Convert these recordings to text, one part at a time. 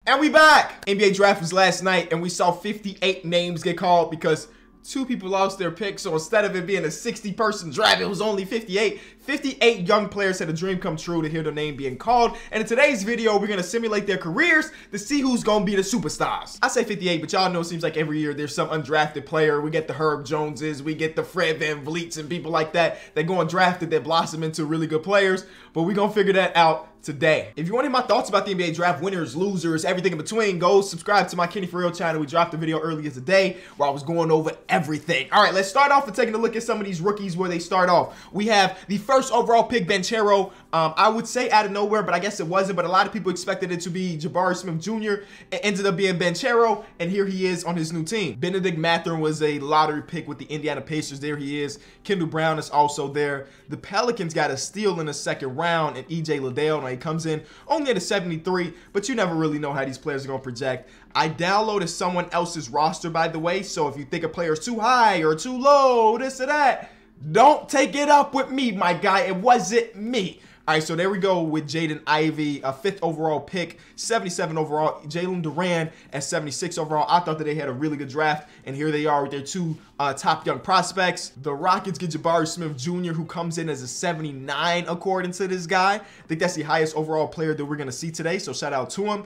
And we back! NBA draft was last night and we saw 58 names get called because 2 people lost their picks. So instead of it being a 60-person draft, it was only 58. 58 young players had a dream come true to hear their name being called. And in today's video, we're going to simulate their careers to see who's going to be the superstars. I say 58, but y'all know it seems like every year there's some undrafted player. We get the Herb Joneses, we get the Fred VanVleets and people like that. They go undrafted, that blossom into really good players. But we're going to figure that out today. If you want to hear my thoughts about the NBA draft, winners, losers, everything in between, go subscribe to my Kenny For Real channel. We dropped a video earlier today where I was going over everything. All right, let's start off with taking a look at some of these rookies where they start off. We have the first overall pick, Banchero. I would say out of nowhere, but I guess it wasn't. But a lot of people expected it to be Jabari Smith Jr. It ended up being Banchero, and here he is on his new team. Benedict Mathurin was a lottery pick with the Indiana Pacers. There he is. Kendall Brown is also there. The Pelicans got a steal in the second round, and EJ Liddell. Now he comes in only at a 73, but you never really know how these players are going to project. I downloaded someone else's roster, by the way, so if you think a player is too high or too low, this or that, don't take it up with me, my guy. It wasn't me. All right, so there we go with Jaden Ivey, a 5th overall pick, 77 overall. Jalen Duran at 76 overall. I thought that they had a really good draft, and here they are with their 2 top young prospects. The Rockets get Jabari Smith Jr., who comes in as a 79 according to this guy. I think that's the highest overall player that we're going to see today, so shout out to him.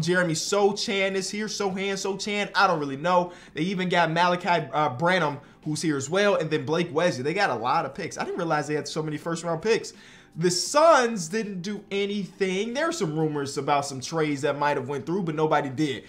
Jeremy Sochan is here. Sochan, I don't really know. They even got Malachi Branham, who's here as well, and then Blake Wesley. They got a lot of picks. I didn't realize they had so many first-round picks. The Suns didn't do anything. There are some rumors about some trades that might have went through, but nobody did.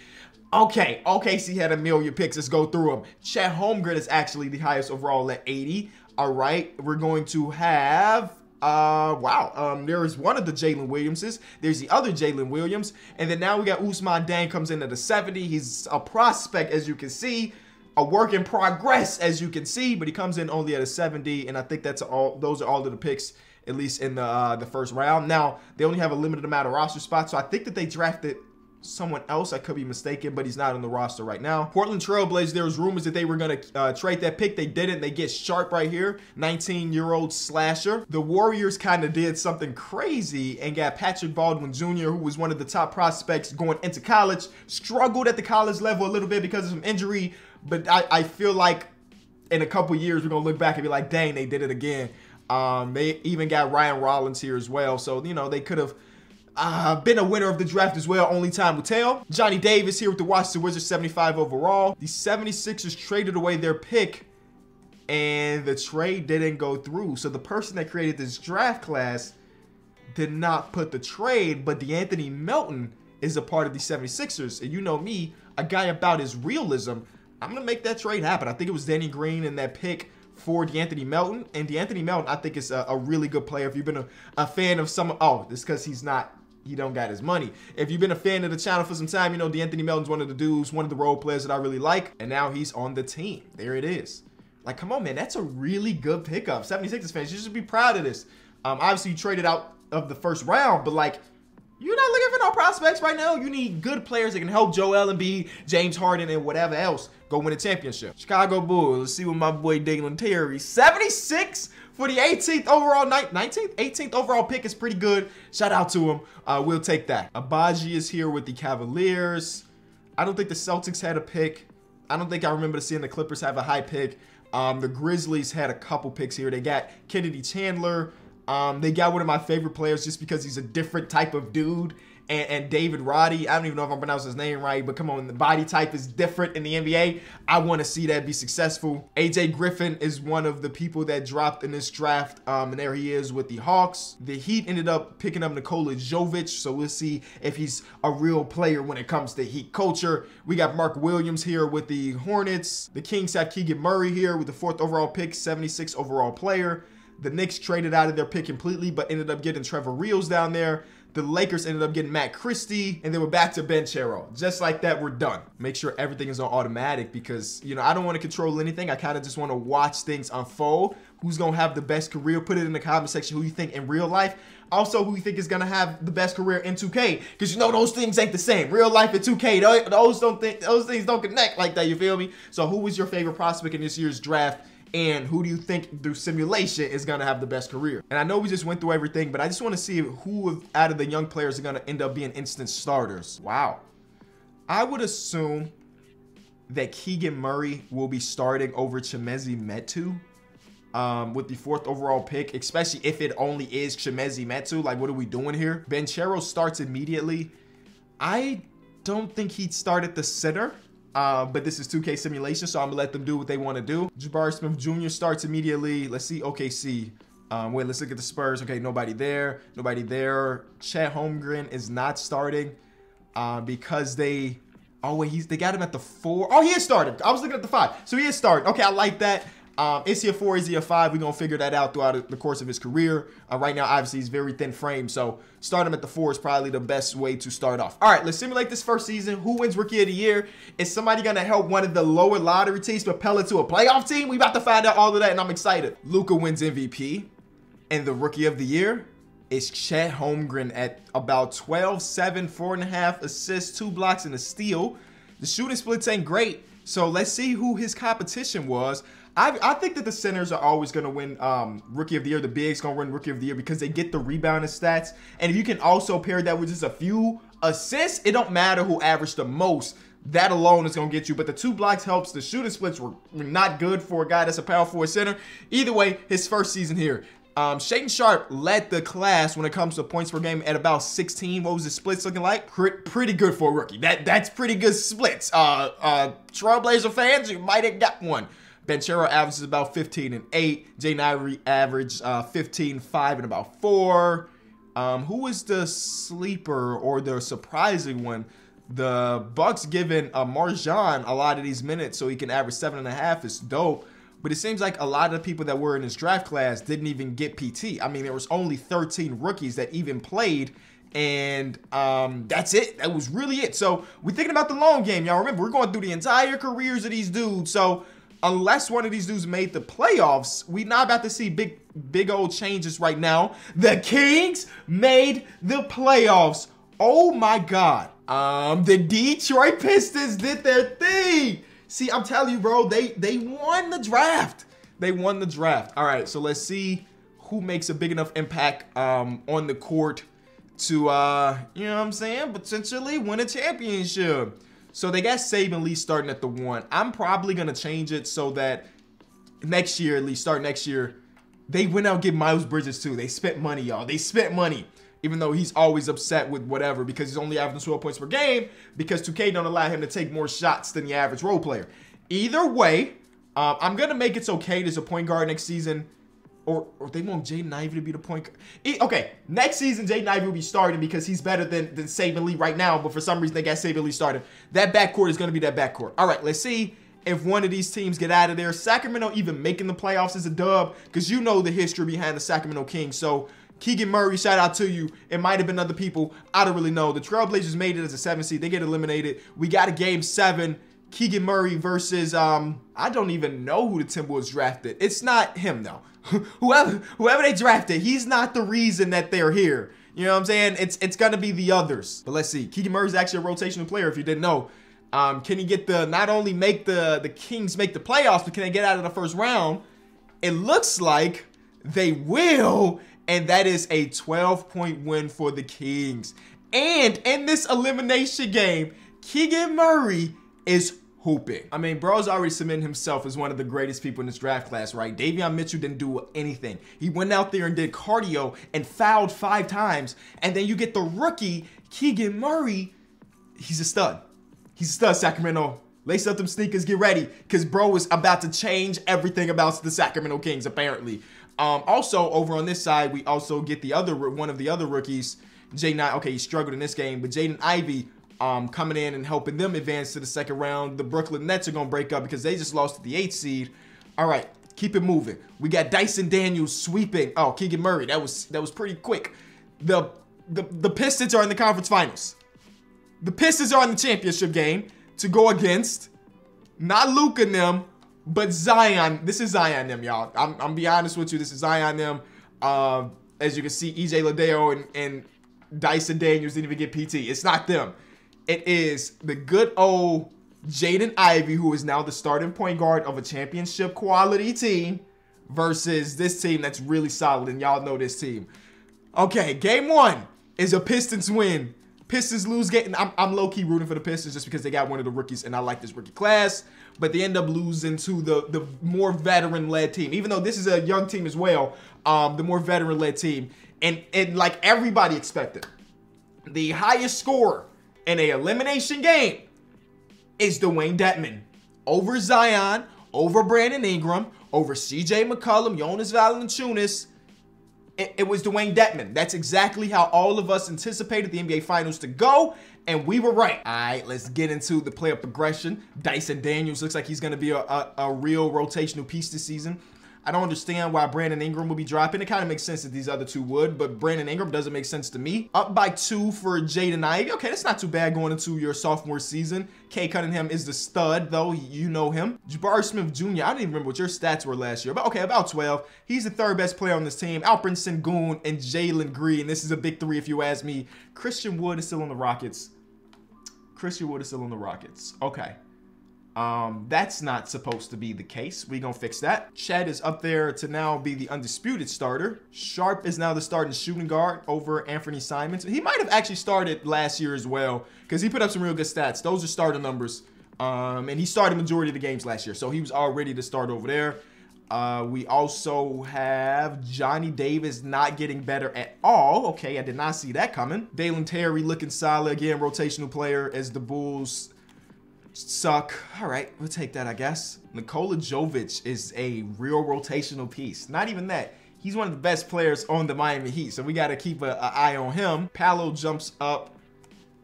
Okay, OKC had 1 million picks. Let's go through them. Chet Holmgren is actually the highest overall at 80. All right, we're going to have... there is one of the Jalen Williamses. There's the other Jalen Williams. And then now we got Ousmane Dieng comes in at a 70. He's a prospect, as you can see. A work in progress, as you can see. But he comes in only at a 70. And I think that's all. Those are all of the picks, at least in the first round. Now, they only have a limited amount of roster spots. So I think that they drafted someone else. I could be mistaken, but he's not on the roster right now. Portland Trailblaze, there was rumors that they were going to trade that pick. They didn't. They get Sharp right here, 19-year-old slasher. The Warriors kind of did something crazy and got Patrick Baldwin Jr., who was one of the top prospects going into college. Struggled at the college level a little bit because of some injury, but I feel like in a couple years we're going to look back and be like, dang, they did it again. They even got Ryan Rollins here as well, so, you know, they could have been a winner of the draft as well. Only time will tell. Johnny Davis here with the Washington Wizards, 75 overall. The 76ers traded away their pick, and the trade didn't go through. So the person that created this draft class did not put the trade, but DeAnthony Melton is a part of the 76ers. And you know me, a guy about his realism, I'm going to make that trade happen. I think it was Danny Green and that pick for DeAnthony Melton. And DeAnthony Melton, I think, is a really good player. If you've been a fan of some... Oh, it's because he don't got his money. If you've been a fan of the channel for some time, you know DeAnthony Melton's one of the dudes, one of the role players that I really like. And now he's on the team. There it is. Like, come on, man. That's a really good pickup. 76ers fans, you should be proud of this. Obviously, you traded out of the first round, but, like, you're not looking for no prospects right now. You need good players that can help Joel Embiid, James Harden, and whatever else go win a championship. Chicago Bulls. Let's see what my boy Dalen Terry. 76 for the 18th overall, 19th, 18th overall pick is pretty good. Shout out to him. We'll take that. Abaji is here with the Cavaliers. I don't think the Celtics had a pick. I don't think I remember seeing the Clippers have a high pick. The Grizzlies had a couple picks here. They got Kennedy Chandler. They got one of my favorite players just because he's a different type of dude. And David Roddy, I don't even know if I'm pronouncing his name right, but come on, the body type is different in the NBA. I want to see that be successful. AJ Griffin is one of the people that dropped in this draft, and there he is with the Hawks. The Heat ended up picking up Nicola Jovich, so we'll see if he's a real player when it comes to Heat culture. We got Mark Williams here with the Hornets. The Kings have Keegan Murray here with the 4th overall pick, 76 overall player. The Knicks traded out of their pick completely, but ended up getting Trevor Reels down there. The Lakers ended up getting Matt Christie, and then we're back to Banchero. Just like that, we're done. Make sure everything is on automatic because, you know, I don't want to control anything. I kind of just want to watch things unfold. Who's going to have the best career? Put it in the comment section who you think in real life. Also, who you think is going to have the best career in 2K. Because, you know, those things ain't the same. Real life and 2K, those things don't connect like that, you feel me? So who was your favorite prospect in this year's draft? And who do you think through simulation is going to have the best career? And I know we just went through everything, but I just want to see who out of the young players are going to end up being instant starters. Wow. I would assume that Keegan Murray will be starting over Chimezie Metu with the 4th overall pick, especially if it only is Chimezie Metu. Like, what are we doing here? Banchero starts immediately. I don't think he'd start at the center, but this is 2K simulation, so I'm gonna let them do what they want to do. Jabari Smith Jr. starts immediately. Let's see OKC. Wait, let's look at the Spurs. Okay, nobody there. Nobody there. Chet Holmgren is not starting because they... Oh, wait, they got him at the 4. Oh, he is starting. I was looking at the 5. So he is starting. Okay, I like that. Is he a 4? Is he a 5? We're going to figure that out throughout the course of his career. Right now, obviously, he's very thin frame. So start him at the 4 is probably the best way to start off. All right, let's simulate this first season. Who wins Rookie of the Year? Is somebody going to help one of the lower lottery teams propel it to a playoff team? We about to find out all of that, and I'm excited. Luka wins MVP. And the Rookie of the Year is Chet Holmgren at about 12, 7, 4.5 assists, 2 blocks, and a steal. The shooting splits ain't great, so let's see who his competition was. I think that the centers are always going to win Rookie of the Year. The bigs going to win Rookie of the Year because they get the rebounding stats. And if you can also pair that with just a few assists, it don't matter who averaged the most. That alone is going to get you. But the 2 blocks helps. The shooting splits were not good for a guy that's a power forward center. Either way, his first season here. Shaedon Sharpe led the class when it comes to points per game at about 16. What was the splits looking like? Pretty good for a rookie. That's pretty good splits. Trailblazer fans, you might have got one. Banchero averages about 15 and 8. Jaden Ivey averaged 15, 5, and about 4. Who was the sleeper or the surprising one? The Bucks giving Marjan a lot of these minutes so he can average 7.5 is dope. But it seems like a lot of the people that were in this draft class didn't even get PT. I mean, there was only 13 rookies that even played, and that's it. That was really it. So we're thinking about the long game, y'all. Remember, we're going through the entire careers of these dudes. So unless one of these dudes made the playoffs, we're not about to see big old changes right now. The Kings made the playoffs. Oh my God. The Detroit Pistons did their thing. See, I'm telling you, bro, they won the draft. They won the draft. All right, so let's see who makes a big enough impact on the court to, you know what I'm saying, potentially win a championship. So they got Saban Lee starting at the 1. I'm probably going to change it so that next year, at least start next year, they went out and get Miles Bridges too. They spent money, y'all. They spent money. Even though he's always upset with whatever because he's only averaging 12 points per game because 2K don't allow him to take more shots than the average role player. Either way, I'm going to make it so Cade is a point guard next season. Or they want Jaden Ivey to be the point guard. Okay, next season, Jaden Ivey will be starting because he's better than Saban Lee right now. But for some reason, they got Saban Lee starting. That backcourt is going to be that backcourt. All right, let's see if one of these teams get out of there. Sacramento even making the playoffs is a dub because you know the history behind the Sacramento Kings. So Keegan Murray, shout out to you. It might have been other people. I don't really know. The Trailblazers made it as a 7 seed. They get eliminated. We got a game 7. Keegan Murray versus, I don't even know who the Timberwolves drafted. It's not him, though. whoever they drafted, he's not the reason that they're here. You know what I'm saying? It's going to be the others. But let's see. Keegan Murray's actually a rotational player, if you didn't know. Can he get not only make the Kings make the playoffs, but can they get out of the first round? It looks like they will. And that is a 12-point win for the Kings. And in this elimination game, Keegan Murray is hooping. I mean, bro's already cemented himself as one of the greatest people in this draft class, right? Davion Mitchell didn't do anything. He went out there and did cardio and fouled 5 times. And then you get the rookie, Keegan Murray. He's a stud. He's a stud, Sacramento. Lace up them sneakers, get ready. Because bro is about to change everything about the Sacramento Kings, apparently. Also, over on this side, we also get one of the other rookies, Jaden. Okay, he struggled in this game, but Jaden Ivey coming in and helping them advance to the second round. The Brooklyn Nets are going to break up because they just lost to the 8th seed. All right, keep it moving. We got Dyson Daniels sweeping. Oh, Keegan Murray. That was pretty quick. The Pistons are in the conference finals. The Pistons are in the championship game to go against not Luka and them, but Zion. This is Zion them, y'all. I'm be honest with you. This is Zion them. As you can see, EJ Ladeo and Dyson Daniels didn't even get PT. It's not them. It is the good old Jaden Ivey, who is now the starting point guard of a championship quality team, versus this team that's really solid, and y'all know this team. Okay, game 1 is a Pistons win. Pistons lose game. I'm low-key rooting for the Pistons just because they got one of the rookies, and I like this rookie class. But they end up losing to the more veteran-led team. Even though this is a young team as well, the more veteran-led team. And like everybody expected, the highest scorer in an elimination game is Dwayne Dedmon. Over Zion, over Brandon Ingram, over CJ McCollum, Jonas Valanciunas. It was Dwayne Dedmon. That's exactly how all of us anticipated the NBA Finals to go, and we were right. All right, let's get into the player progression. Dyson Daniels looks like he's going to be a real rotational piece this season. I don't understand why Brandon Ingram will be dropping. It kind of makes sense that these other two would, but Brandon Ingram doesn't make sense to me. Up by 2 for Jaden Ivey. Okay, that's not too bad going into your sophomore season. Kay Cunningham is the stud, though. You know him. Jabari Smith Jr., I don't even remember what your stats were last year, but okay, about 12. He's the 3rd best player on this team. Alperen Sengun and Jalen Green. This is a big 3 if you ask me. Christian Wood is still on the Rockets. Christian Wood is still on the Rockets. Okay. That's not supposed to be the case. We gonna fix that. Chet is up there to now be the undisputed starter. Sharp is now the starting shooting guard over Anthony Simons. He might have actually started last year as well because he put up some real good stats. Those are starter numbers. And he started majority of the games last year, so he was all ready to start over there. We also have Johnny Davis not getting better at all. Okay, I did not see that coming. Dalen Terry looking solid. Again, rotational player as the Bulls suck. All right, we'll take that, I guess. Nicola Jovich is a real rotational piece. Not even that. He's one of the best players on the Miami Heat, so we got to keep an eye on him. Paolo jumps up.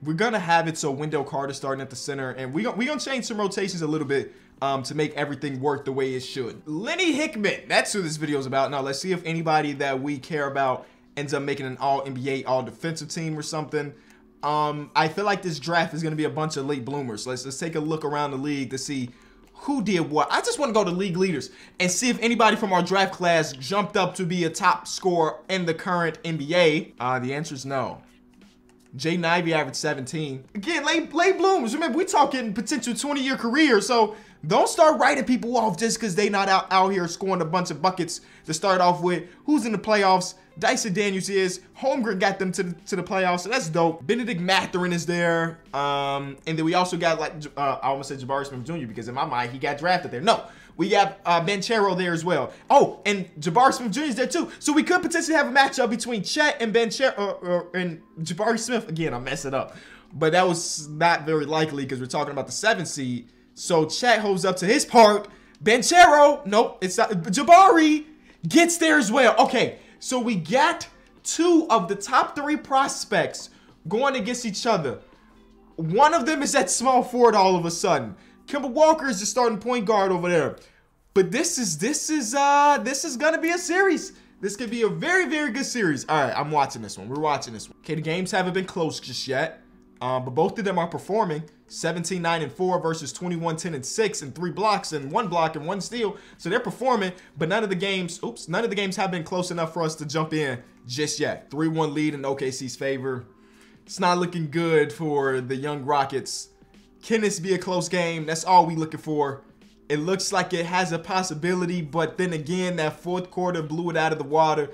We're going to have it so Wendell Carter starting at the center, and we're going to change some rotations a little bit to make everything work the way it should. Lenny Hickman, that's who this video is about. Now, let's see if anybody that we care about ends up making an all-NBA, all-defensive team or something. I feel like this draft is going to be a bunch of late bloomers. Let's take a look around the league to see who did what. I just want to go to league leaders and see if anybody from our draft class jumped up to be a top scorer in the current NBA. The answer is no. Jaden Ivey averaged 17. Again, late bloomers. Remember, we're talking potential 20-year career, so don't start writing people off just because they not out here scoring a bunch of buckets to start off with. Who's in the playoffs? Dyson Daniels is. Holmgren got them to the playoffs, so that's dope. Benedict Mathurin is there. And then we also got, like, I almost said Jabari Smith Jr. because in my mind, he got drafted there. No, we got Banchero there as well. Oh, and Jabari Smith Jr. is there too. So we could potentially have a matchup between Chet and Banchero and Jabari Smith. Again, I messed it up. But that was not very likely because we're talking about the 7th seed. So Chet holds up to his part. Banchero, nope, it's not. Jabari gets there as well. Okay. So we got 2 of the top 3 prospects going against each other. One of them is at small forward all of a sudden. Kemba Walker is the starting point guard over there. But this is gonna be a series. This could be a very, very good series. All right, I'm watching this one. We're watching this one. Okay, the games haven't been close just yet. But both of them are performing. 17-9-4 versus 21-10-6 and 3 blocks and 1 block and 1 steal. So they're performing, but none of the games have been close enough for us to jump in just yet. 3-1 lead in OKC's favor. It's not looking good for the young Rockets. Can this be a close game? That's all we looking for. It looks like it has a possibility, but then again, that 4th quarter blew it out of the water.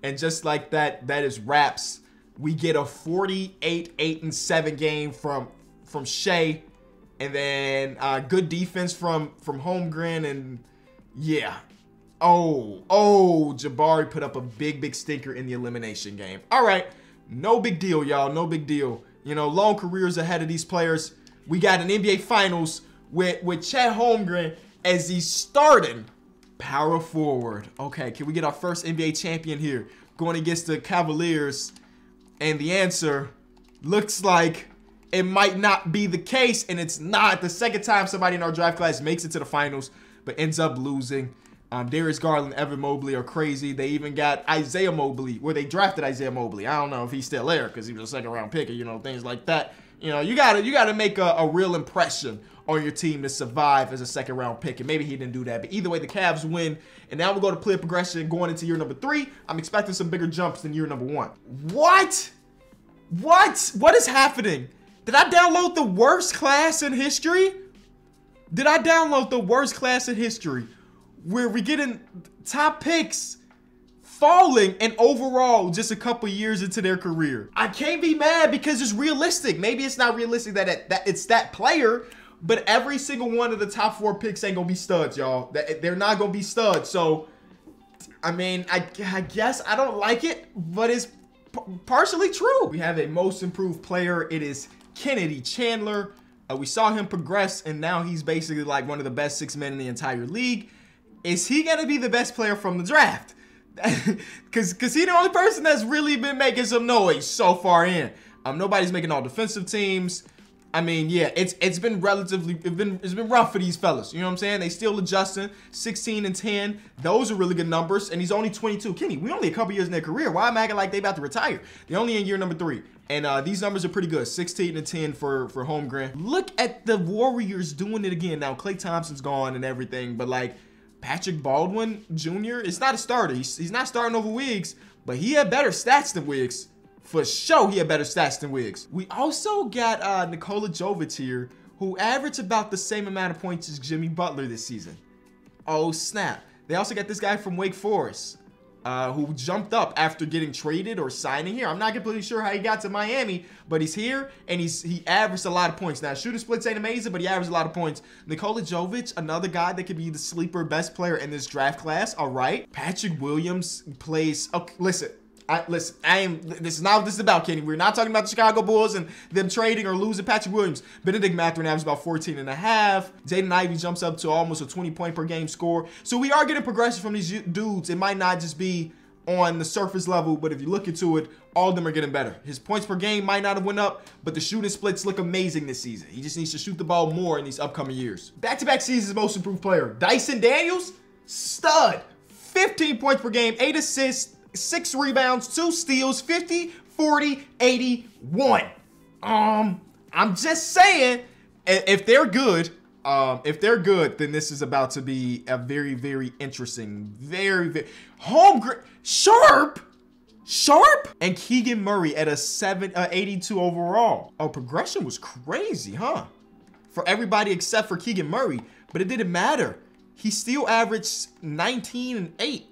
And just like that, that is wraps. We get a 48-8-7 game from Shea, and then good defense from Holmgren, and yeah. Oh, Jabari put up a big stinker in the elimination game. All right, no big deal, y'all, no big deal. You know, long careers ahead of these players. We got an NBA Finals with Chet Holmgren as the starting power forward. Okay, can we get our first NBA champion here going against the Cavaliers? And the answer looks like it might not be the case, and it's not. The second time somebody in our draft class makes it to the finals, but ends up losing. Darius Garland, Evan Mobley are crazy. They even got Isaiah Mobley, where they drafted Isaiah Mobley. I don't know if he's still there because he was a 2nd-round pick, you know, things like that. You know, you gotta make a real impression on your team to survive as a 2nd-round pick, and maybe he didn't do that. But either way, the Cavs win, and now we'll go to player progression going into year number 3. I'm expecting some bigger jumps than year number 1. What? What is happening? Did I download the worst class in history? Did I download the worst class in history? Where we getting top picks falling and overall just a couple years into their career. I can't be mad because it's realistic. Maybe it's not realistic that it's that player, but every single one of the top 4 picks ain't gonna be studs, y'all. They're not gonna be studs. So, I mean, I guess I don't like it, but it's partially true. We have a most improved player. It is Kennedy Chandler. We saw him progress, and now he's basically like one of the best 6 men in the entire league. Is he gonna be the best player from the draft? Cause he's the only person that's really been making some noise so far in. Nobody's making all defensive teams. I mean, yeah, it's been rough for these fellas. You know what I'm saying? They still adjusting. 16 and 10. Those are really good numbers. And he's only 22. Kenny, we only a couple years in their career. Why am I acting like they about to retire? They're only in year number 3. And these numbers are pretty good. 16 and 10 for Holmgren. Look at the Warriors doing it again. Now, Klay Thompson's gone and everything, but like Patrick Baldwin Jr. is not a starter. He's not starting over Wiggs, but he had better stats than Wiggs. For sure, he had better stats than Wiggs. We also got Nicola Jovich here, who averaged about the same amount of points as Jimmy Butler this season. Oh, snap. They also got this guy from Wake Forest, who jumped up after getting traded or signing here. I'm not completely sure how he got to Miami, but he's here, and he averaged a lot of points. Now, shooting splits ain't amazing, but he averaged a lot of points. Nicola Jovich, another guy that could be the sleeper best player in this draft class. All right. Patrick Williams plays... Okay, listen. This is not what this is about, Kenny. We're not talking about the Chicago Bulls and them trading or losing Patrick Williams. Benedict Mathurin averages about 14 and a half. Jaden Ivey jumps up to almost a 20-point per game score. So we are getting progression from these dudes. It might not just be on the surface level, but if you look into it, all of them are getting better. His points per game might not have went up, but the shooting splits look amazing this season. He just needs to shoot the ball more in these upcoming years. Back-to-back seasons most improved player. Dyson Daniels, stud. 15 points per game, 8 assists, 6 rebounds, 2 steals, 50, 40, 81. I'm just saying, if they're good, then this is about to be a very, very interesting, very Holmgren, sharp, and Keegan Murray at a 82 overall. Oh, progression was crazy, huh? For everybody except for Keegan Murray, but it didn't matter. He still averaged 19 and 8.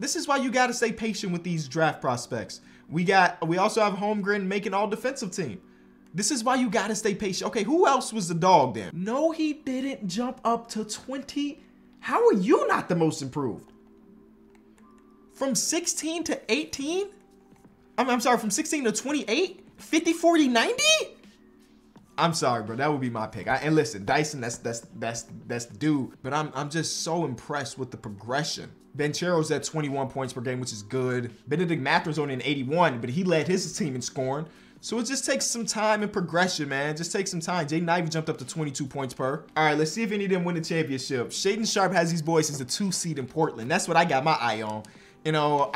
This is why you got to stay patient with these draft prospects. We also have Holmgren making all defensive team. This is why you got to stay patient. Okay, who else was the dog then? No, he didn't jump up to 20. How are you not the most improved? From 16 to 18? I'm sorry, from 16 to 28? 50, 40, 90? I'm sorry, bro. That would be my pick. And listen, Dyson, that's the dude. But I'm just so impressed with the progression. Banchero's at 21 points per game, which is good. Benedict Mathurin's only an 81, but he led his team in scoring. So it just takes some time and progression, man. Just takes some time. Jaden Ivey jumped up to 22 points per. All right, let's see if any of them win the championship. Shaedon Sharpe has these boys as a 2 seed in Portland. That's what I got my eye on. You know,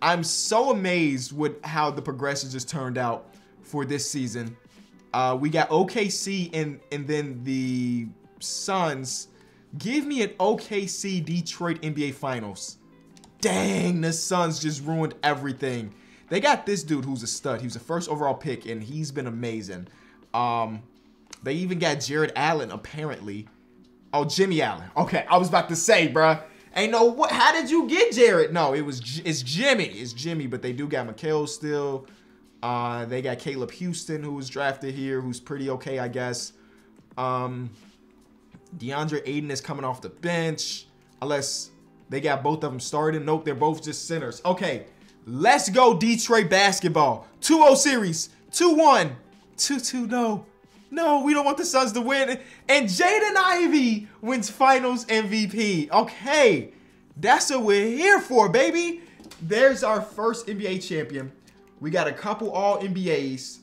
I'm so amazed with how the progression just turned out for this season. We got OKC and then the Suns. Give me an OKC Detroit NBA Finals. Dang, the Suns just ruined everything. They got this dude who's a stud. He was a first overall pick, and he's been amazing. They even got Jared Allen, apparently. Oh, Jimmy Allen. Okay, I was about to say, bruh. Ain't no what? How did you get Jared? No, it's Jimmy. It's Jimmy, but they do got McHale still. They got Caleb Houston, who was drafted here, who's pretty okay, I guess. DeAndre Ayton is coming off the bench, unless they got both of them starting. Nope, they're both just centers. Okay, let's go Detroit basketball. 2-0 series, 2-1, 2-2. No, we don't want the Suns to win. And Jaden Ivey wins Finals MVP. Okay, that's what we're here for, baby. There's our first NBA champion. We got a couple All-NBAs.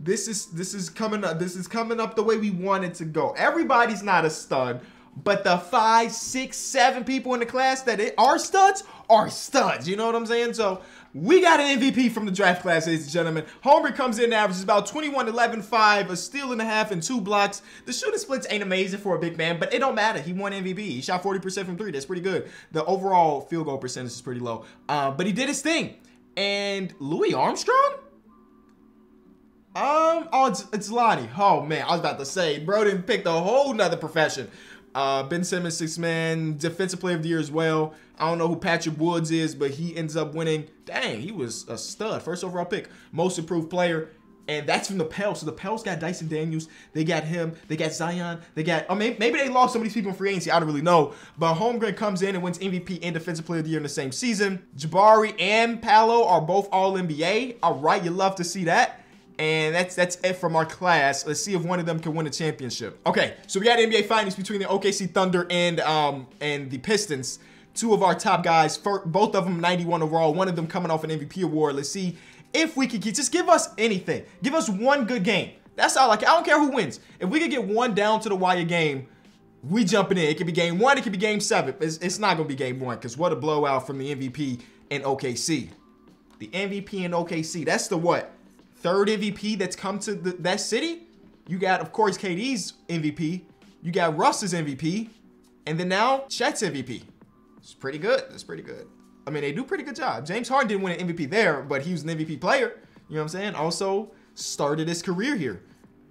This is coming up. This is coming up the way we want it to go. Everybody's not a stud, but the 5, 6, 7 people in the class that are studs are studs. You know what I'm saying? So we got an MVP from the draft class, ladies and gentlemen. Homer comes in and averages about 21, 11, 5, a steal and a half, and 2 blocks. The shooting splits ain't amazing for a big man, but it don't matter. He won MVP. He shot 40% from 3. That's pretty good. The overall field goal percentage is pretty low, but he did his thing. And Louis Armstrong? Oh, it's Lonnie. Oh, man, I was about to say, bro didn't pick a whole nother profession. Ben Simmons, 6th man, defensive player of the year as well. I don't know who Patrick Woods is, but he ends up winning. Dang, he was a stud. First overall pick, most improved player. And that's from the Pels. So the Pels got Dyson Daniels. They got him. They got Zion. They got, I mean, maybe they lost some of these people in free agency. I don't really know. But Holmgren comes in and wins MVP and Defensive Player of the Year in the same season. Jabari and Paolo are both All-NBA. All right, you love to see that. And that's it from our class. Let's see if one of them can win a championship. Okay, so we got NBA Finals between the OKC Thunder and the Pistons. Two of our top guys, both of them 91 overall. One of them coming off an MVP award. Let's see if we could just give us anything. Give us one good game. That's all I don't care who wins. If we could get one down to the wire game, we jumping in. It could be game 1. It could be game 7. It's not going to be game 1 because what a blowout from the MVP in OKC. The MVP in OKC. That's the what? 3rd MVP that's come to that city? You got, of course, KD's MVP. You got Russ's MVP. And then now, Chet's MVP. It's pretty good. That's pretty good. I mean, they do a pretty good job. James Harden didn't win an MVP there, but he was an MVP player. You know what I'm saying? Also started his career here.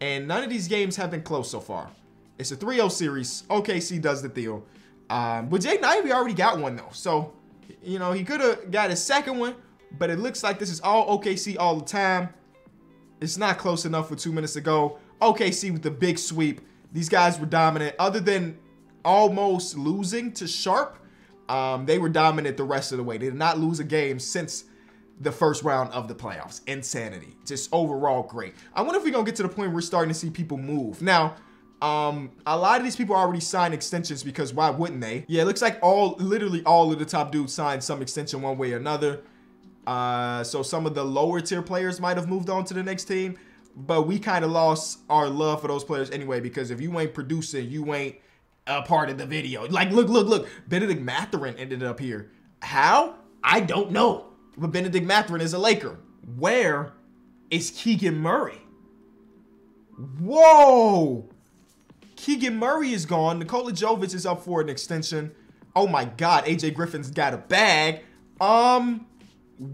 And none of these games have been close so far. It's a 3-0 series. OKC does the deal. But Jaden Ivey already got one, though. So, you know, he could have got his second one, but it looks like this is all OKC all the time. It's not close enough with 2 minutes to go. OKC with the big sweep. These guys were dominant. Other than almost losing to Sharp, they were dominant the rest of the way. They did not lose a game since the first round of the playoffs. Insanity. Just overall great. I wonder if we're going to get to the point where we're starting to see people move. Now, a lot of these people already signed extensions because why wouldn't they? Yeah, it looks like literally all of the top dudes signed some extension one way or another. So some of the lower tier players might have moved on to the next team. But we kind of lost our love for those players anyway because if you ain't producing, you ain't a part of the video. Like, look. Benedict Mathurin ended up here. How? I don't know. But Benedict Mathurin is a Laker. Where is Keegan Murray? Whoa. Keegan Murray is gone. Nicola Jovich is up for an extension. Oh my God. AJ Griffin's got a bag.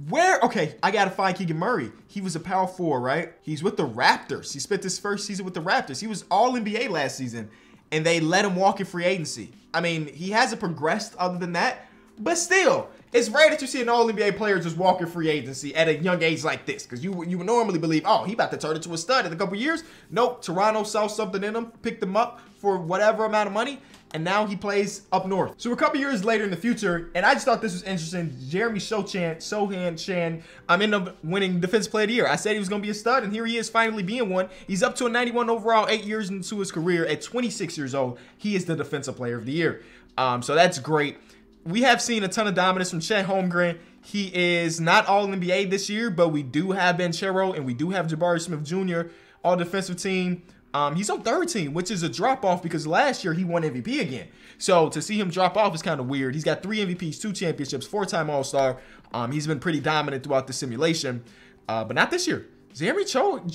Where? Okay, I gotta find Keegan Murray. He was a power forward, right? He's with the Raptors. He spent his first season with the Raptors. He was all NBA last season. And they let him walk in free agency. I mean, he hasn't progressed other than that. But still, it's rare that you see an all-NBA player just walk in free agency at a young age like this. Because you would normally believe, oh, he about to turn into a stud in a couple years. Nope, Toronto saw something in him, picked him up for whatever amount of money. And now he plays up north. So a couple years later in the future, and I just thought this was interesting, Jeremy Sohan Chan, ended up winning Defensive Player of the Year. I said he was going to be a stud, and here he is finally being one. He's up to a 91 overall 8 years into his career. At 26 years old, he is the Defensive Player of the Year. So that's great. We have seen a ton of dominance from Chet Holmgren. He is not All-NBA this year, but we do have Banchero, and we do have Jabari Smith Jr., All-Defensive Team. He's on 3rd team, which is a drop-off because last year he won MVP again. So to see him drop off is kind of weird. He's got 3 MVPs, 2 championships, 4-time All-Star. He's been pretty dominant throughout the simulation, but not this year. Jeremy Sochan.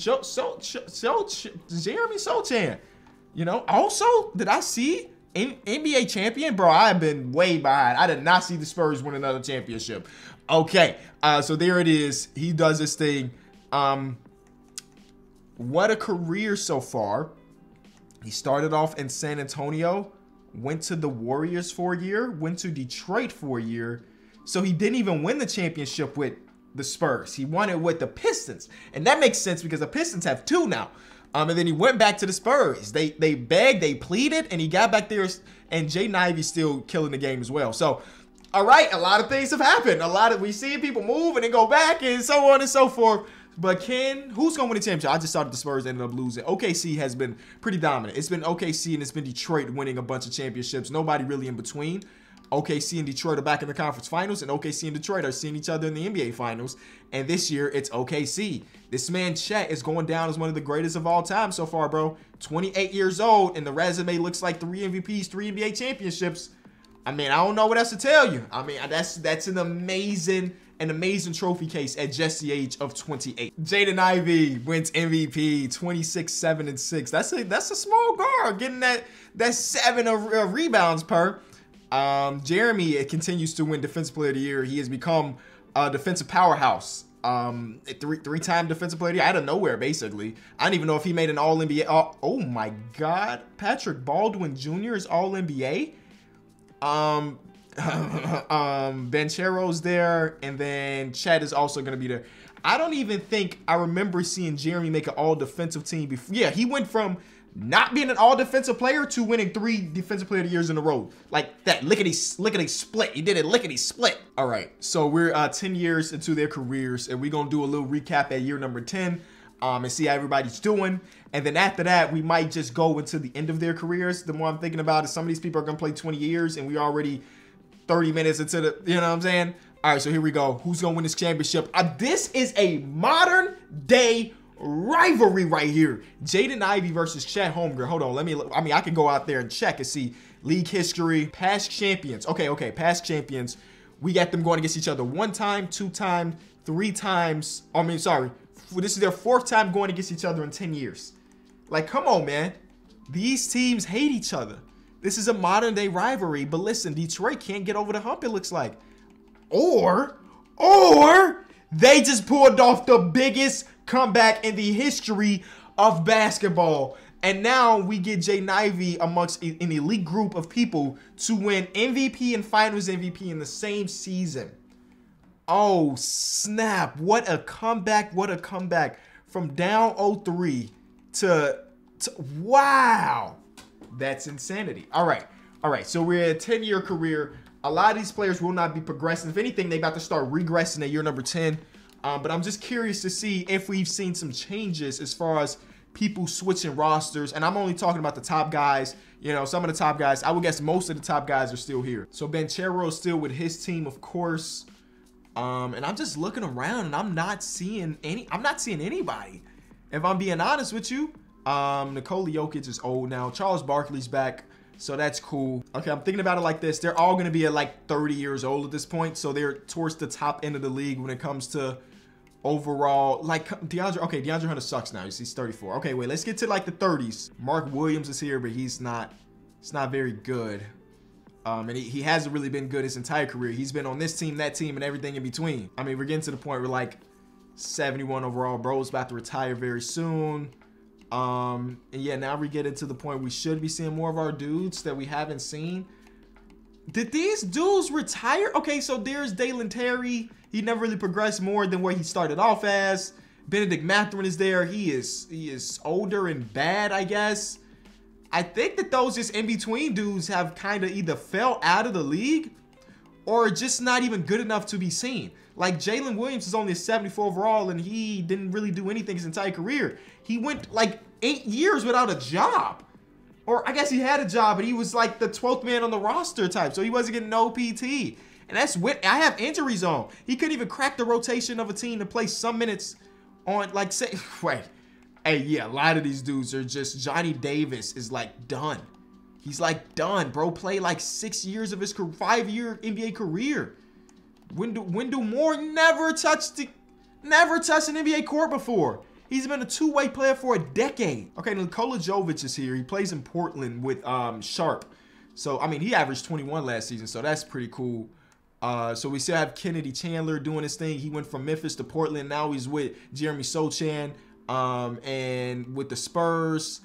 You know, also, did I see NBA champion? Bro, I've been way behind. I did not see the Spurs win another championship. Okay, so there it is. He does this thing. What a career so far. He started off in San Antonio, went to the Warriors for a year, went to Detroit for a year. So he didn't even win the championship with the Spurs. He won it with the Pistons. And that makes sense because the Pistons have 2 now. And then he went back to the Spurs. They begged, they pleaded, and he got back there. And Jaden Ivey's still killing the game as well. So, all right, a lot of things have happened. We see people move and then go back and so on and so forth. But who's going to win the championship? I just thought the Spurs ended up losing. OKC has been pretty dominant. It's been OKC and it's been Detroit winning a bunch of championships. Nobody really in between. OKC and Detroit are back in the conference finals, and OKC and Detroit are seeing each other in the NBA finals. And this year, it's OKC. This man, Chet, is going down as one of the greatest of all time so far, bro. 28 years old, and the resume looks like 3 MVPs, 3 NBA championships. I mean, I don't know what else to tell you. I mean, that's an amazing trophy case at just the age of 28. Jaden Ivey wins MVP, 26, 7, and 6. That's a small guard getting that 7 rebounds per. Jeremy continues to win Defensive Player of the Year. He has become a defensive powerhouse. Three-time defensive player out of nowhere, basically. I don't even know if he made an All-NBA. Oh my God, Patrick Baldwin Jr. is All-NBA. Banchero's there, and then Chet is also going to be there. I don't even think I remember seeing Jeremy make an all-defensive team before. Yeah, he went from not being an all-defensive player to winning 3 defensive player of the years in a row. Like that lickety split. He did it lickety split. All right, so we're 10 years into their careers, and we're going to do a little recap at year number 10 and see how everybody's doing. And then after that, we might just go into the end of their careers. The more I'm thinking about it, some of these people are going to play 20 years, and we already 30 minutes into the, you know what I'm saying? All right, so here we go. Who's going to win this championship? This is a modern day rivalry right here. Jaden Ivey versus Chet Holmgren. Hold on, I can go out there and check and see league history, past champions. Okay, past champions. We got them going against each other 1 time, 2 times, 3 times. This is their 4th time going against each other in 10 years. Like, come on, man. These teams hate each other. This is a modern day rivalry, but listen, Detroit can't get over the hump, it looks like. Or they just pulled off the biggest comeback in the history of basketball. And now we get Jaden Ivey amongst an elite group of people to win MVP and Finals MVP in the same season. Oh, snap. What a comeback. What a comeback. From down 0-3 to wow. That's insanity. All right. So we're at a 10-year career. A lot of these players will not be progressing. If anything, they about to start regressing at year number 10. But I'm just curious to see if we've seen some changes as far as people switching rosters. And I'm only talking about the top guys. You know, some of the top guys. I would guess most of the top guys are still here. So Banchero is still with his team, of course. And I'm just looking around and I'm not seeing anybody. If I'm being honest with you. Nicola Jovich is old now. Charles Barkley's back. So that's cool. Okay, I'm thinking about it like this. They're all going to be at like 30 years old at this point. So they're towards the top end of the league when it comes to overall. Like DeAndre Hunter sucks now. He's 34. Okay, wait, let's get to like the 30s. Mark Williams is here, but he's not very good. And he hasn't really been good his entire career. He's been on this team, that team, and everything in between. I mean, we're getting to the point where like 71 overall. Bro's about to retire very soon. And yeah, now we get into the point we should be seeing more of our dudes that we haven't seen. Did these dudes retire? Okay, so there's Dalen Terry. He never really progressed more than where he started off as. Benedict Mathurin is there. He is older and bad, I guess. I think that those just in-between dudes have kind of either fell out of the league or just not even good enough to be seen. Like Jalen Williams is only a 74 overall and he didn't really do anything his entire career. He went like 8 years without a job. Or I guess he had a job, but he was like the 12th man on the roster type. So he wasn't getting no PT. And that's what I have injuries on. He couldn't even crack the rotation of a team to play some minutes on, like, say, wait. Hey, yeah, a lot of these dudes are just, Johnny Davis is like done. He's like done, bro. Played like 6 years of his 5-year NBA career. Wendell Moore never touched an NBA court before. He's been a two-way player for a decade. Okay, Nicola Jovich is here. He plays in Portland with Sharp. So, I mean, he averaged 21 last season, so that's pretty cool. So we still have Kennedy Chandler doing his thing. He went from Memphis to Portland. Now he's with Jeremy Sochan and with the Spurs.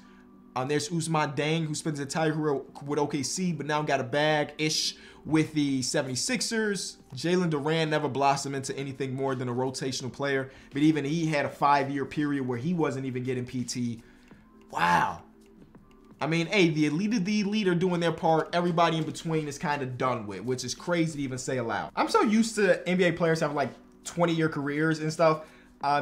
There's Ousmane Deng, who spent his entire career with OKC, but now got a bag-ish with the 76ers. Jalen Duran never blossomed into anything more than a rotational player, but even he had a 5-year period where he wasn't even getting PT. Wow. I mean, hey, the elite of the elite are doing their part. Everybody in between is kind of done with, which is crazy to even say aloud. I'm so used to NBA players having like 20-year careers and stuff.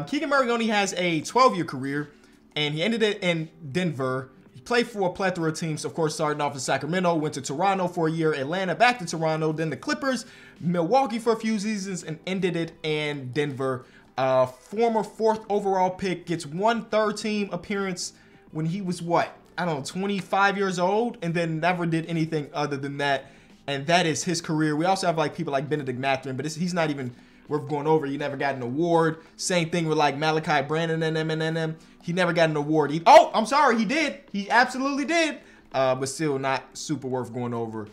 Keegan Marione has a 12-year career, and he ended it in Denver. He played for a plethora of teams, of course, starting off in Sacramento, went to Toronto for a year, Atlanta, back to Toronto, then the Clippers, Milwaukee for a few seasons, and ended it in Denver. Former 4th overall pick, gets 1 third-team appearance when he was, what? I don't know, 25 years old, and then never did anything other than that. And that is his career. We also have like people like Benedict Mathurin, but he's not even worth going over. He never got an award. Same thing with like Malachi Brandon and them. He never got an award. I'm sorry, he did. He absolutely did. But still not super worth going over.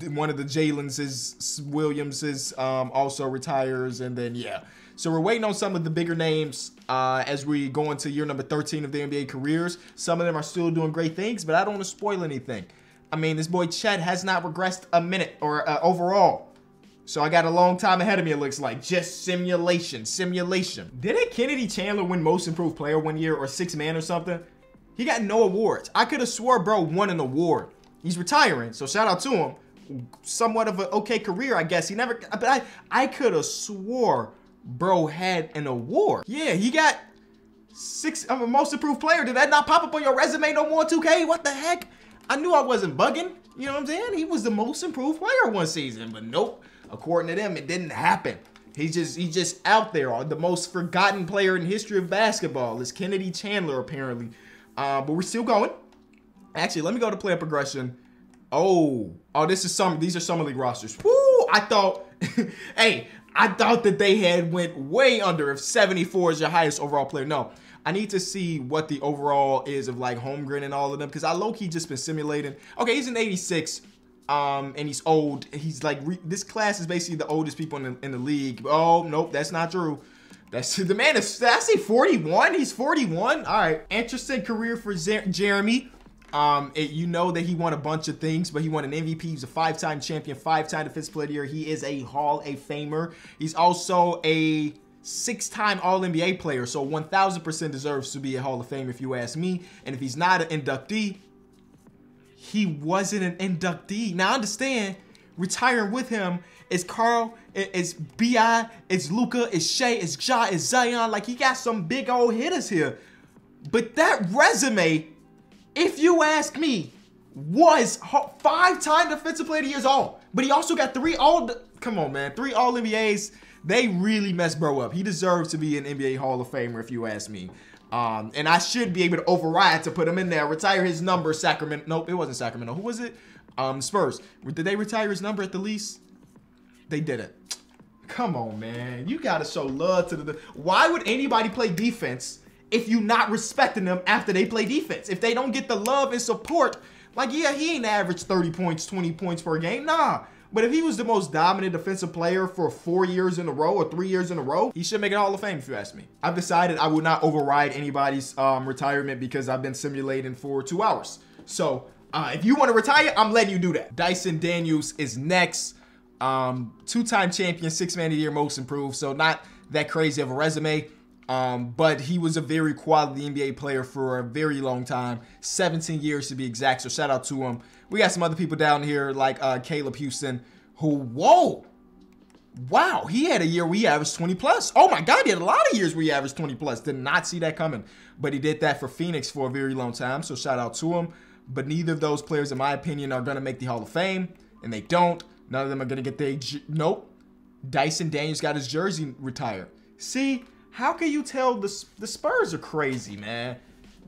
One of the Jalen's Williams also retires, and then yeah. So we're waiting on some of the bigger names as we go into year number 13 of their NBA careers. Some of them are still doing great things, but I don't want to spoil anything. I mean, this boy Chet has not regressed a minute or overall. So I got a long time ahead of me, it looks like. Just simulation. Didn't Kennedy Chandler win Most Improved Player one year or Sixth Man or something? He got no awards. I could have swore bro won an award. He's retiring, so shout out to him. Somewhat of an okay career, I guess. He never, but I could have swore bro had an award. Yeah, he got Most Improved Player. Did that not pop up on your resume no more, 2K? What the heck? I knew I wasn't bugging. You know what I'm saying? He was the Most Improved Player one season, but nope. According to them, it didn't happen. He's just out there. The most forgotten player in history of basketball is Kennedy Chandler, apparently. But we're still going. Actually, let me go to player progression. Oh, these are summer league rosters. Woo! I thought, hey, I thought that they had went way under if 74 is your highest overall player. No, I need to see what the overall is of like Holmgren and all of them because I low-key just been simulating. Okay, he's an 86. And he's old. He's like, this class is basically the oldest people in the league. Oh, nope, that's not true. That's the man is, did I say 41? He's 41. All right. Interesting career for Jeremy. You know that he won a bunch of things, but he won an MVP. He's a 5-time champion, 5-time Defensive Player of the Year. He is a Hall of Famer. He's also a 6-time All-NBA player, so 1,000% deserves to be a Hall of Famer if you ask me. And if he's not an inductee, he wasn't an inductee. Now, understand, retiring with him is Carl, it's B.I., it's Luka, it's Shea, it's Ja, it's Zion. Like, he got some big old hitters here. But that resume, if you ask me, was 5-time Defensive Player of the Year all. But he also got 3 come on, man, 3 All-NBAs. They really messed bro up. He deserves to be an NBA Hall of Famer, if you ask me. And I should be able to override to put him in there. Retire his number, Sacramento. Nope, it wasn't Sacramento. Who was it? Spurs. Did they retire his number at the least? They didn't. Come on, man. You got to show love to the... Why would anybody play defense if you not respecting them after they play defense? If they don't get the love and support, like, yeah, he ain't averaged 30 points, 20 points per game. Nah. But if he was the most dominant defensive player for 4 years in a row or 3 years in a row, he should make it Hall of Fame if you ask me. I've decided I will not override anybody's retirement because I've been simulating for 2 hours. So if you want to retire, I'm letting you do that. Dyson Daniels is next. 2-time champion, 6-man of the year, most improved. So not that crazy of a resume. But he was a very quality NBA player for a very long time, 17 years to be exact. So shout out to him. We got some other people down here like Caleb Houston, who, wow, he had a year where he averaged 20 plus. Oh my God, he had a lot of years where he averaged 20 plus. Did not see that coming, but he did that for Phoenix for a very long time. So shout out to him. But neither of those players, in my opinion, are going to make the Hall of Fame, and they don't. None of them are going to get their, nope. Dyson Daniels got his jersey retired. See? How can you tell the Spurs are crazy, man?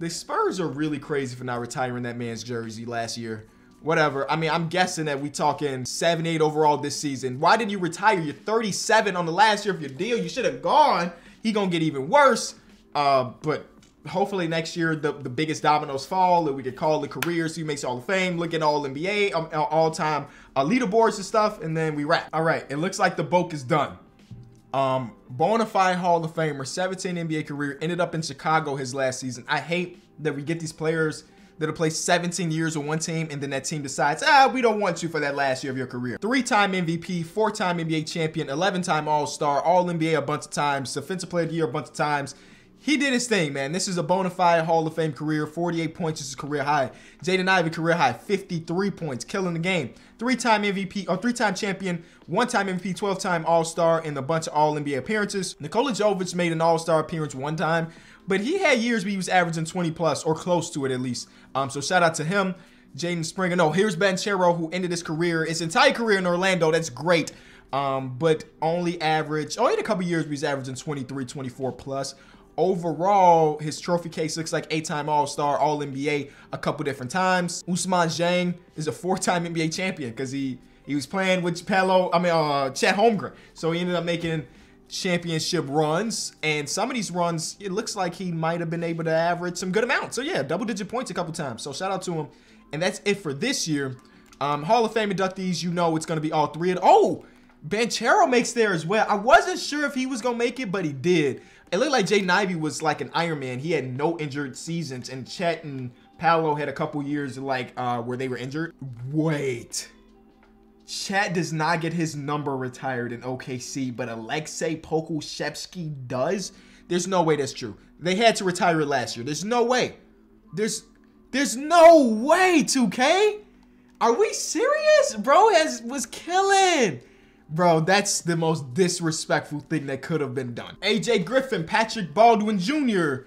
The Spurs are really crazy for not retiring that man's jersey last year. Whatever. I mean, I'm guessing that we talking 7-8 overall this season. Why did you retire? You're 37 on the last year of your deal. You should have gone. He gonna get even worse. But hopefully next year the biggest dominoes fall that we could call the career. So he makes Hall of Fame. Look at all NBA, all-time leaderboards and stuff, and then we wrap. All right. It looks like the book is done. Bona fide Hall of Famer, 17 NBA career, ended up in Chicago his last season. I hate that we get these players that'll play 17 years on one team and then that team decides, we don't want you for that last year of your career. 3-time MVP, 4-time NBA champion, 11-time All-Star, All-NBA a bunch of times, Defensive Player of the Year a bunch of times. He did his thing, man. This is a bona fide Hall of Fame career. 48 points is his career high. Jaden Ivey career high, 53 points, killing the game. 3-time MVP, or 3-time champion, 1-time MVP, 12-time All-Star, and a bunch of All-NBA appearances. Nicola Jovich made an All-Star appearance one time, but he had years where he was averaging 20 plus, or close to it at least. So shout out to him. Jaden Springer. No, here's Banchero, who ended his career, his entire career in Orlando. That's great. But only average, he had a couple years where he's averaging 23, 24 plus. Overall, his trophy case looks like 8-time All-Star, All-NBA a couple different times. Ousmane Dieng is a 4-time NBA champion because he was playing with Chet Holmgren. So he ended up making championship runs. And some of these runs, it looks like he might have been able to average some good amounts. So yeah, double-digit points a couple times. So shout out to him. And that's it for this year. Hall of Fame inductees, you know it's going to be all 3 of them. Banchero makes there as well. I wasn't sure if he was going to make it, but he did. It looked like Jaden Ivey was like an Iron Man. He had no injured seasons, and Chet and Paolo had a couple years like where they were injured. Wait. Chet does not get his number retired in OKC, but Alexei Pokusevski does? There's no way that's true. They had to retire it last year. There's no way. There's no way, 2K. Are we serious? Bro was killing. Bro, that's the most disrespectful thing that could have been done. AJ Griffin, Patrick Baldwin Jr.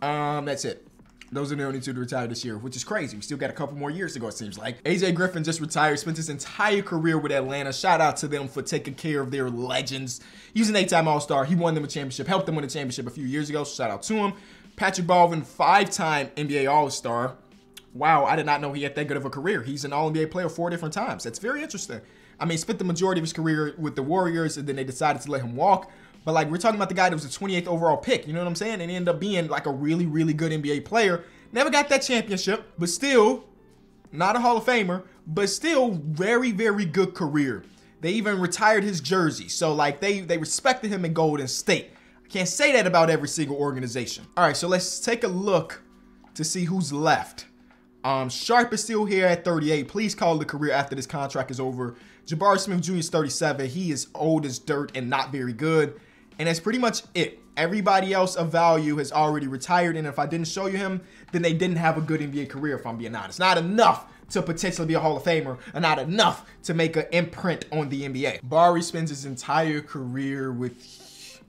That's it. Those are the only two to retire this year, which is crazy. We still got a couple more years to go, it seems like. AJ Griffin just retired, spent his entire career with Atlanta. Shout out to them for taking care of their legends. He's an 8-time All-Star. He won them a championship, helped them win a championship a few years ago, so shout out to him. Patrick Baldwin, 5-time NBA All-Star. Wow, I did not know he had that good of a career. He's an All-NBA player 4 different times. That's very interesting. I mean, he spent the majority of his career with the Warriors, and then they decided to let him walk. But, like, we're talking about the guy that was the 28th overall pick. You know what I'm saying? And he ended up being, like, a really, really good NBA player. Never got that championship, but still, not a Hall of Famer, but still very, very good career. They even retired his jersey. So, like, they respected him in Golden State. I can't say that about every single organization. All right, so let's take a look to see who's left. Sharp is still here at 38. Please call it a career after this contract is over. Jabari Smith Jr. is 37. He is old as dirt and not very good. And that's pretty much it. Everybody else of value has already retired. And if I didn't show you him, then they didn't have a good NBA career, if I'm being honest. Not enough to potentially be a Hall of Famer, and not enough to make an imprint on the NBA. Bari spends his entire career with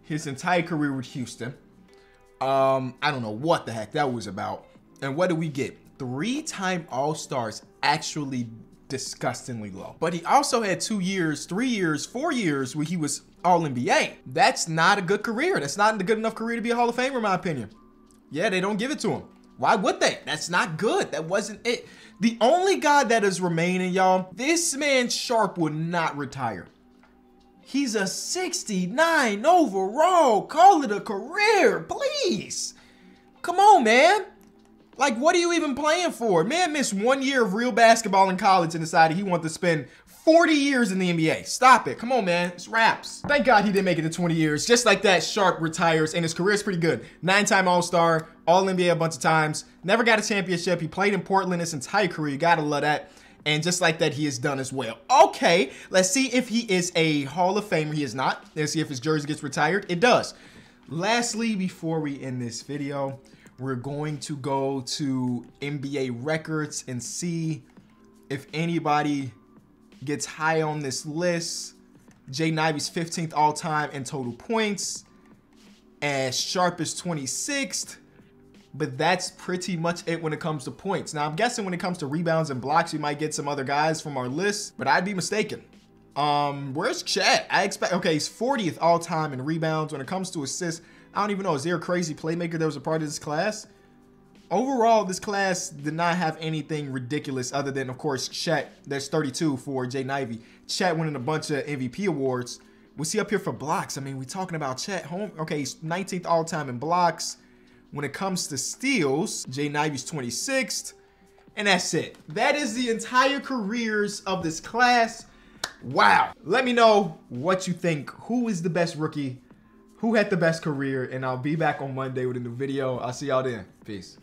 Houston. I don't know what the heck that was about. And what do we get? 3-time All-Stars, actually disgustingly low. But he also had 2 years, 3 years, 4 years where he was All-NBA. That's not a good career. That's not a good enough career to be a Hall of Famer, in my opinion. Yeah, they don't give it to him. Why would they? That's not good. That wasn't it. The only guy that is remaining, y'all, this man Sharp would not retire. He's a 69 overall. Call it a career, please. Come on, man. Like, what are you even playing for? Man missed 1 year of real basketball in college and decided he wanted to spend 40 years in the NBA. Stop it. Come on, man. It's raps. Thank God he didn't make it to 20 years. Just like that, Sharp retires, and his career is pretty good. 9-time All-Star, All-NBA a bunch of times. Never got a championship. He played in Portland his entire career. You gotta love that. And just like that, he is done as well. Okay, let's see if he is a Hall of Famer. He is not. Let's see if his jersey gets retired. It does. Lastly, before we end this video, we're going to go to NBA records and see if anybody gets high on this list. Jaden Ivey's 15th all-time in total points, as Sharp is 26th. But that's pretty much it when it comes to points. Now, I'm guessing when it comes to rebounds and blocks, we might get some other guys from our list, but I'd be mistaken. Where's Chet? Okay, he's 40th all-time in rebounds. When it comes to assists, I don't even know. Is there a crazy playmaker that was a part of this class? Overall, this class did not have anything ridiculous other than, of course, Chet. There's 32 for Jaden Ivey. Chet winning a bunch of MVP awards. Was he up here for blocks? I mean, we're talking about Chet home. Okay, he's 19th all-time in blocks. When it comes to steals, Jaden Ivey's 26th. And that's it. That is the entire careers of this class. Wow. Let me know what you think. Who is the best rookie? Who had the best career? And I'll be back on Monday with a new video. I'll see y'all then. Peace.